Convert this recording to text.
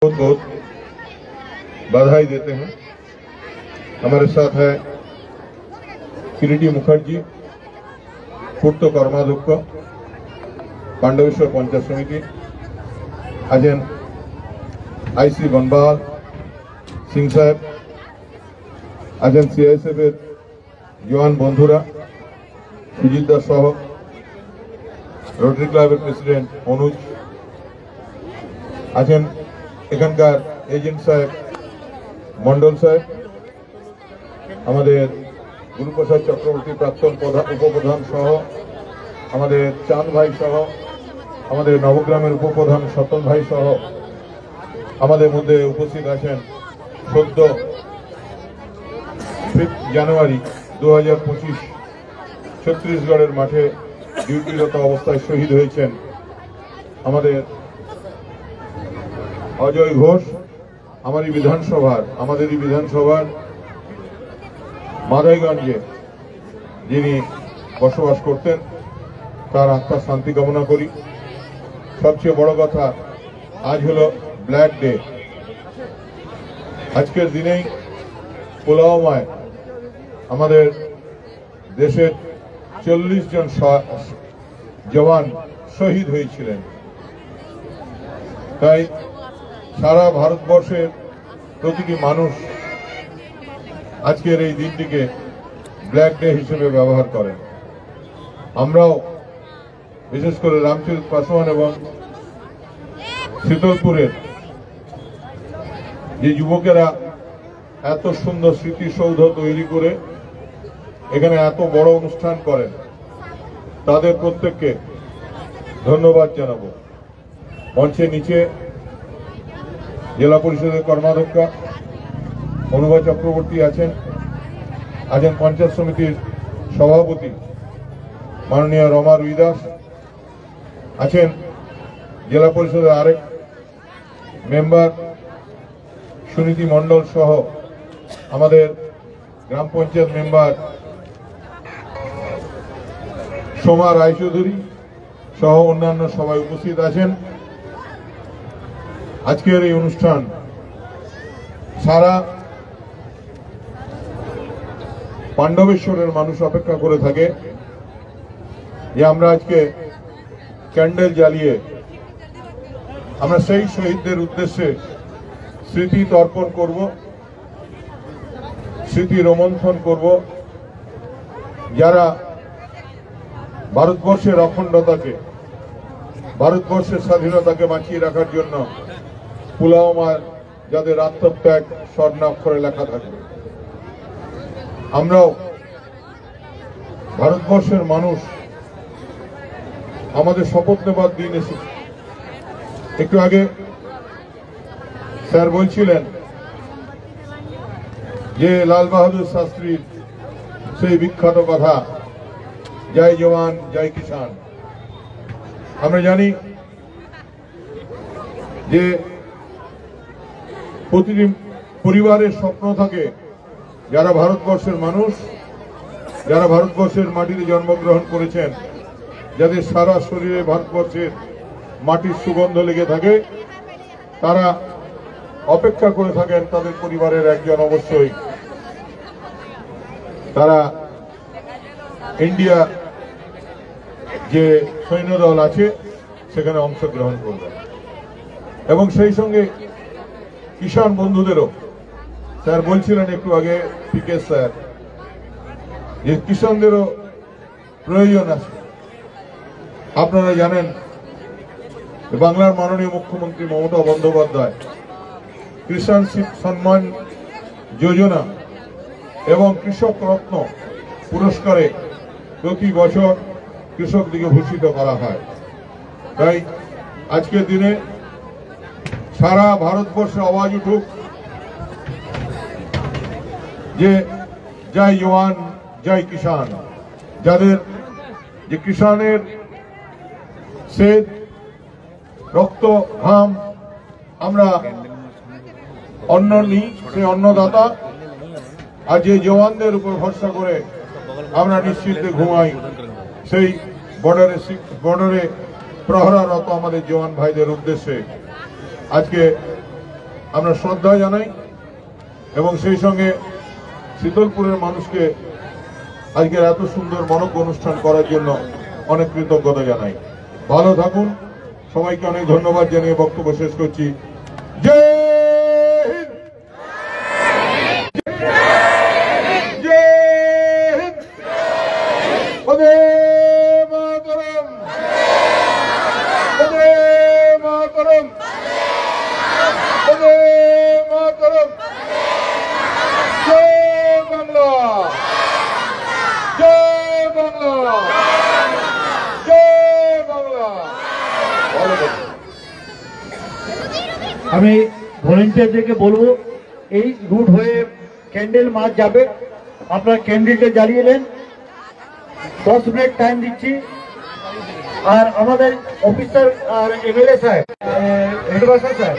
बहुत बहुत बधाई देते हैं। हमारे साथ है किरीटी मुखर्जी, पूर्त कर्माध्यक्ष पांडवेश्वर पंचायत समिति, आजेन आईसी बनबाल सिंह साहेब, आजेन सीआईएसएफ जवान बंधुरा सुजित दास सह रोटरी क्लाबर प्रेसिडेंट अनुज, आছেন এখানকার এজেন্ট সাহেব মন্ডল সাহেব, আমাদের গুরুপ্রসাদ চক্রবর্তী প্রাক্তন উপপ্রধান সহ আমাদের চাঁদ ভাই সহ আমাদের নবগ্রামের উপপ্রধান সতন ভাই সহ আমাদের মধ্যে উপস্থিত আছেন সদ্য 5 জানুয়ারি 2025 ছত্তিশগড়ের মাঠে ডিউটিরত অবস্থায় শহীদ হয়েছেন আমাদের অজয় ঘোষ। আমাদের বিধানসভার মাদাইগঞ্জে যিনি বসবাস করতেন, তার আত্মার শান্তি কামনা করি। সবচেয়ে বড় কথা, আজ হলো ব্ল্যাক ডে। আজকের দিনেই পুলওয়ামায় আমাদের দেশের 40 জন জওয়ান শহীদ হয়েছিলেন। তাই সারা ভারতবর্ষের প্রতিটি মানুষ আজকের এই দিনটিকে ব্ল্যাক ডে হিসেবে ব্যবহার করেন। আমরাও বিশেষ করে রামচরিত পাসওয়ান এবং শীতলপুরের যে যুবকেরা এত সুন্দর স্মৃতিসৌধ তৈরি করে এখানে এত বড় অনুষ্ঠান করেন, তাদের প্রত্যেককে ধন্যবাদ জানাবো। মঞ্চের নিচে জেলা পরিষদের কর্মাধ্যক্ষ অনুভা চক্রবর্তী আছেন পঞ্চায়েত সমিতির সভাপতি মাননীয় রমা রুইদাস আছেন, জেলা পরিষদের আরেক মেম্বার সুনীতি মণ্ডল সহ আমাদের গ্রাম পঞ্চায়েত মেম্বার সোমা রায়চৌধুরী সহ অন্যান্য সবাই উপস্থিত আছেন। আজকের এই অনুষ্ঠান সারা পাণ্ডবেশ্বরের মানুষ অপেক্ষা করে থাকে যে আমরা আজকে ক্যান্ডেল জ্বালিয়ে আমরা সেই শহীদদের উদ্দেশ্যে স্মৃতি তর্পণ করব, স্মৃতি রোমন্থন করব, যারা ভারতবর্ষের অখণ্ডতাকে, ভারতবর্ষের স্বাধীনতাকে বাঁচিয়ে রাখার জন্য পুলওয়ামার যাদের আত্মত্যাগ স্বর্ণাক্ষরে লেখা থাকবে। আমরাও ভারতবর্ষের মানুষ আমাদের শপথ নেবার দিন এসেছে। একটু আগে স্যার বলছিলেন যে লাল বাহাদুর শাস্ত্রীর সেই বিখ্যাত কথা, জয় জওয়ান জয় কিষান। আমরা জানি যে প্রতিটি পরিবারের স্বপ্ন থাকে, যারা ভারতবর্ষের মানুষ, যারা ভারতবর্ষের মাটিতে জন্মগ্রহণ করেছেন, যাদের সারা শরীরে ভারতবর্ষের মাটির সুগন্ধ লেগে থাকে, তারা অপেক্ষা করে থাকেন তাদের পরিবারের একজন অবশ্যই তারা ইন্ডিয়া যে সৈন্যদল আছে সেখানে অংশগ্রহণ করবে। এবং সেই সঙ্গে কিষাণ বন্ধুদেরও, স্যার বলছিলেন একটু আগে পিকে স্যার, যে কিষাণদেরও প্রয়োজন আছে। আপনারা জানেন বাংলার মাননীয় মুখ্যমন্ত্রী মমতা বন্দ্যোপাধ্যায় কিষাণ সম্মান যোজনা এবং কৃষক রত্ন পুরস্কারে প্রতি বছর কৃষকদিকে ভূষিত করা হয়। তাই আজকের দিনে সারা ভারতবর্ষে আওয়াজ উঠুক যে জয় জওয়ান জয় কিষান, যাদের যে কিষানের সেদ রক্ত ঘাম আমরা অন্ন নিই, সেই অন্নদাতা, আর যে জওয়ানদের উপর ভরসা করে আমরা নিশ্চিন্তে ঘুমাই, সেই বর্ডারে প্রহরারত আমাদের জওয়ান ভাইদের উদ্দেশ্যে আজকে আমরা শ্রদ্ধা জানাই এবং সেই সঙ্গে শীতলপুরের মানুষকে আজকের এত সুন্দর মনোজ্ঞ অনুষ্ঠান করার জন্য অনেক কৃতজ্ঞতা জানাই। ভালো থাকুন, সবাইকে অনেক ধন্যবাদ জানিয়ে বক্তব্য শেষ করছি। জয় হিন্দ, জয় হিন্দ, বন্দে মাতরম, বন্দে মাতরম, বন্দে মাতরম। জয় বাংলা, জয় বাংলা, জয় বাংলা। ভালো থাকুন। আমি ভলেন্টিয়ারদেরকে বলবো এই রুট হয়ে ক্যান্ডেল মার্চ যাবে, আপনারা ক্যান্ডেলটা জ্বালিয়ে নেন। 10 মিনিট টাইম দিচ্ছি। আর আমাদের অফিসার আর এমএলএ সাহেব, হেডমাস্টার সাহেব